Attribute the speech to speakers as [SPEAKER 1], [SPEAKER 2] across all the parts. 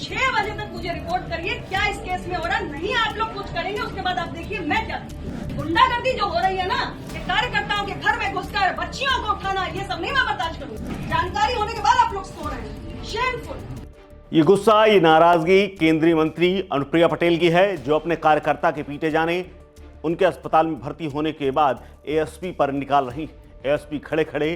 [SPEAKER 1] 6 बजे तक मुझे रिपोर्ट करिए क्या इस केस में हो रहा है। नहीं आप लोग कुछ करेंगे उसके बाद आप देखिए मैं क्या गुंडागर्दी जो हो रही है ना, ये कार्यकर्ताओं के घर में घुसकर बच्चियों को उठाना, ये सब नहीं मैं बर्दाश्त करूंगी। जानकारी होने के बाद आप लोग सो रहे हैं, शेमफुल।
[SPEAKER 2] ये गुस्सा, ये नाराजगी केंद्रीय मंत्री अनुप्रिया पटेल की है, जो अपने कार्यकर्ता के पीटे जाने, उनके अस्पताल में भर्ती होने के बाद एएसपी पर निकाल रही। एएसपी खड़े खड़े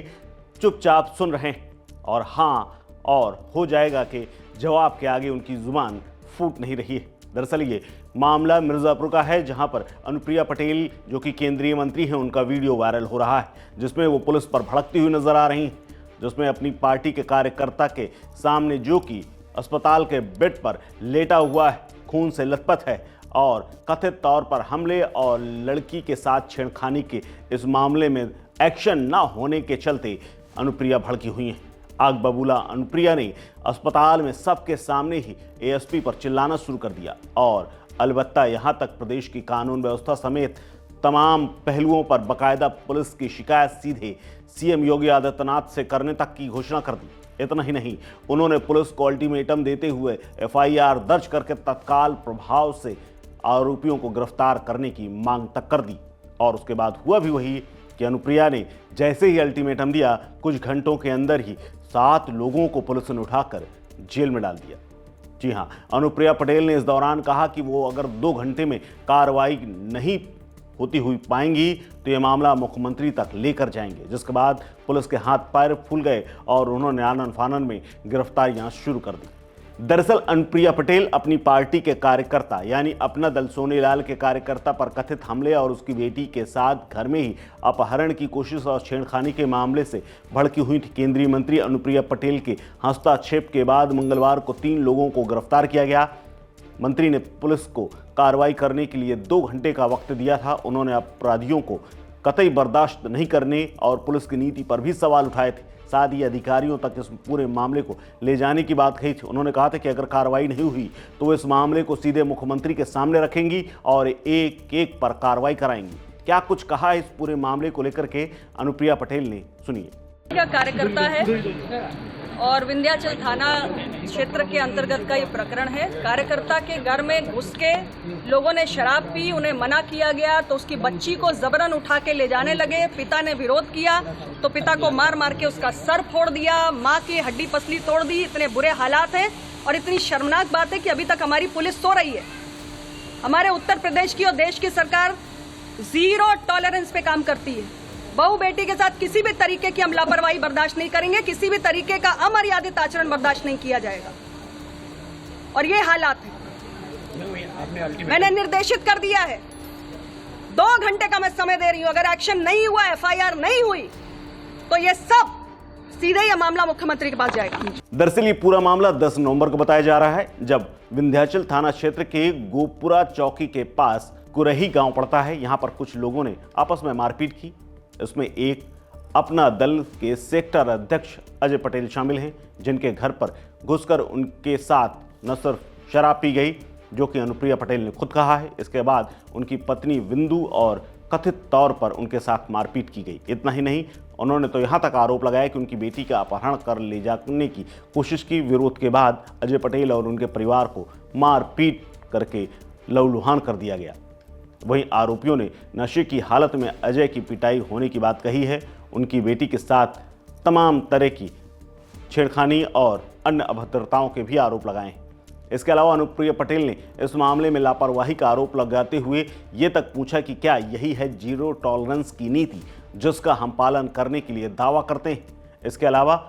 [SPEAKER 2] चुपचाप सुन रहे हैं और हाँ और हो जाएगा कि जवाब के आगे उनकी जुबान फूट नहीं रही है। दरअसल ये मामला मिर्जापुर का है, जहां पर अनुप्रिया पटेल जो कि केंद्रीय मंत्री हैं, उनका वीडियो वायरल हो रहा है, जिसमें वो पुलिस पर भड़कती हुई नजर आ रही हैं, जिसमें अपनी पार्टी के कार्यकर्ता के सामने, जो कि अस्पताल के बेड पर लेटा हुआ है, खून से लथपथ है और कथित तौर पर हमले और लड़की के साथ छेड़खानी के इस मामले में एक्शन ना होने के चलते अनुप्रिया भड़की हुई हैं। आग बबूला अनुप्रिया ने अस्पताल में सबके सामने ही एएसपी पर चिल्लाना शुरू कर दिया और अलबत्ता यहां तक प्रदेश की कानून व्यवस्था समेत तमाम पहलुओं पर बकायदा पुलिस की शिकायत सीधे सीएम योगी आदित्यनाथ से करने तक की घोषणा कर दी। इतना ही नहीं, उन्होंने पुलिस को अल्टीमेटम देते हुए एफआईआर दर्ज करके तत्काल प्रभाव से आरोपियों को गिरफ्तार करने की मांग तक कर दी। और उसके बाद हुआ भी वही कि अनुप्रिया ने जैसे ही अल्टीमेटम दिया, कुछ घंटों के अंदर ही 7 लोगों को पुलिस ने उठाकर जेल में डाल दिया। जी हां, अनुप्रिया पटेल ने इस दौरान कहा कि वो अगर 2 घंटे में कार्रवाई नहीं होती हुई पाएंगी तो ये मामला मुख्यमंत्री तक लेकर जाएंगे, जिसके बाद पुलिस के हाथ पैर फूल गए और उन्होंने आनन फानन में गिरफ्तारियां शुरू कर दी। दरअसल अनुप्रिया पटेल अपनी पार्टी के कार्यकर्ता यानी अपना दल सोनेलाल के कार्यकर्ता पर कथित हमले और उसकी बेटी के साथ घर में ही अपहरण की कोशिश और छेड़खानी के मामले से भड़की हुई थी। केंद्रीय मंत्री अनुप्रिया पटेल के हस्तक्षेप के बाद मंगलवार को 3 लोगों को गिरफ्तार किया गया। मंत्री ने पुलिस को कार्रवाई करने के लिए 2 घंटे का वक्त दिया था। उन्होंने अपराधियों को कतई बर्दाश्त नहीं करने और पुलिस की नीति पर भी सवाल उठाए थे। साथ ही अधिकारियों तक इस पूरे मामले को ले जाने की बात कही थी। उन्होंने कहा था कि अगर कार्रवाई नहीं हुई तो इस मामले को सीधे मुख्यमंत्री के सामने रखेंगी और एक एक पर कार्रवाई कराएंगी। क्या कुछ कहा इस पूरे मामले को लेकर के अनुप्रिया पटेल ने, सुनिए।
[SPEAKER 1] कार्यकर्ता है और विंध्याचल थाना क्षेत्र के अंतर्गत का ये प्रकरण है। कार्यकर्ता के घर में घुस के लोगों ने शराब पी, उन्हें मना किया गया तो उसकी बच्ची को जबरन उठा के ले जाने लगे। पिता ने विरोध किया तो पिता को मार मार के उसका सर फोड़ दिया, माँ की हड्डी पसली तोड़ दी। इतने बुरे हालात हैं और इतनी शर्मनाक बात है कि अभी तक हमारी पुलिस सो रही है। हमारे उत्तर प्रदेश की और देश की सरकार 0 टॉलरेंस पे काम करती है। बहू बेटी के साथ किसी भी तरीके की हम लापरवाही बर्दाश्त नहीं करेंगे, किसी भी तरीके का अमर्यादित आचरण बर्दाश्त नहीं किया जाएगा। और ये हालात है, मैंने निर्देशित कर दिया है, 2 घंटे का मैं समय दे रही हूं। अगर एक्शन नहीं हुआ, एफआईआर नहीं हुई तो ये सब सीधे ये मामला मुख्यमंत्री के पास जाएगा।
[SPEAKER 2] दरअसल ये पूरा मामला 10 नवंबर को बताया जा रहा है, जब विंध्याचल थाना क्षेत्र के गोपुरा चौकी के पास कुरही गांव पड़ता है। यहां पर कुछ लोगों ने आपस में मारपीट की। इसमें एक अपना दल के सेक्टर अध्यक्ष अजय पटेल शामिल हैं, जिनके घर पर घुसकर उनके साथ न सिर्फ शराब पी गई, जो कि अनुप्रिया पटेल ने खुद कहा है। इसके बाद उनकी पत्नी विंदु और कथित तौर पर उनके साथ मारपीट की गई। इतना ही नहीं, उन्होंने तो यहाँ तक आरोप लगाया कि उनकी बेटी का अपहरण कर ले जाने की कोशिश की। विरोध के बाद अजय पटेल और उनके परिवार को मारपीट करके लहूलुहान कर दिया गया। वहीं आरोपियों ने नशे की हालत में अजय की पिटाई होने की बात कही है। उनकी बेटी के साथ तमाम तरह की छेड़खानी और अन्य अभद्रताओं के भी आरोप लगाए हैं। इसके अलावा अनुप्रिया पटेल ने इस मामले में लापरवाही का आरोप लगाते हुए ये तक पूछा कि क्या यही है 0 टॉलरेंस की नीति, जिसका हम पालन करने के लिए दावा करते हैं। इसके अलावा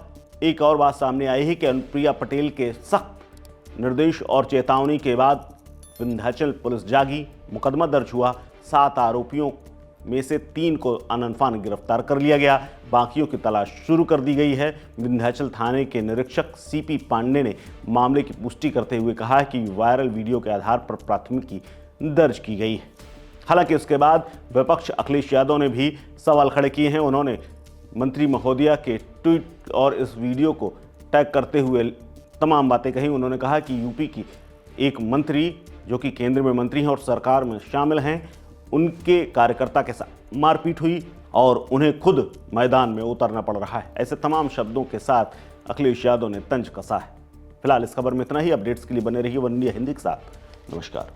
[SPEAKER 2] एक और बात सामने आई है कि अनुप्रिया पटेल के सख्त निर्देश और चेतावनी के बाद विंध्याचल पुलिस जागी, मुकदमा दर्ज हुआ। 7 आरोपियों में से 3 को आनन-फानन गिरफ्तार कर लिया गया, बाकियों की तलाश शुरू कर दी गई है। विंध्याचल थाने के निरीक्षक सीपी पांडे ने मामले की पुष्टि करते हुए कहा कि वायरल वीडियो के आधार पर प्राथमिकी दर्ज की गई है। हालांकि उसके बाद विपक्ष अखिलेश यादव ने भी सवाल खड़े किए हैं। उन्होंने मंत्री महोदया के ट्वीट और इस वीडियो को टैग करते हुए तमाम बातें कही। उन्होंने कहा कि यूपी की एक मंत्री जो कि केंद्र में मंत्री हैं और सरकार में शामिल हैं, उनके कार्यकर्ता के साथ मारपीट हुई और उन्हें खुद मैदान में उतरना पड़ रहा है। ऐसे तमाम शब्दों के साथ अखिलेश यादव ने तंज कसा है। फिलहाल इस खबर में इतना ही। अपडेट्स के लिए बने रहिए वन इंडिया हिंदी के साथ। नमस्कार।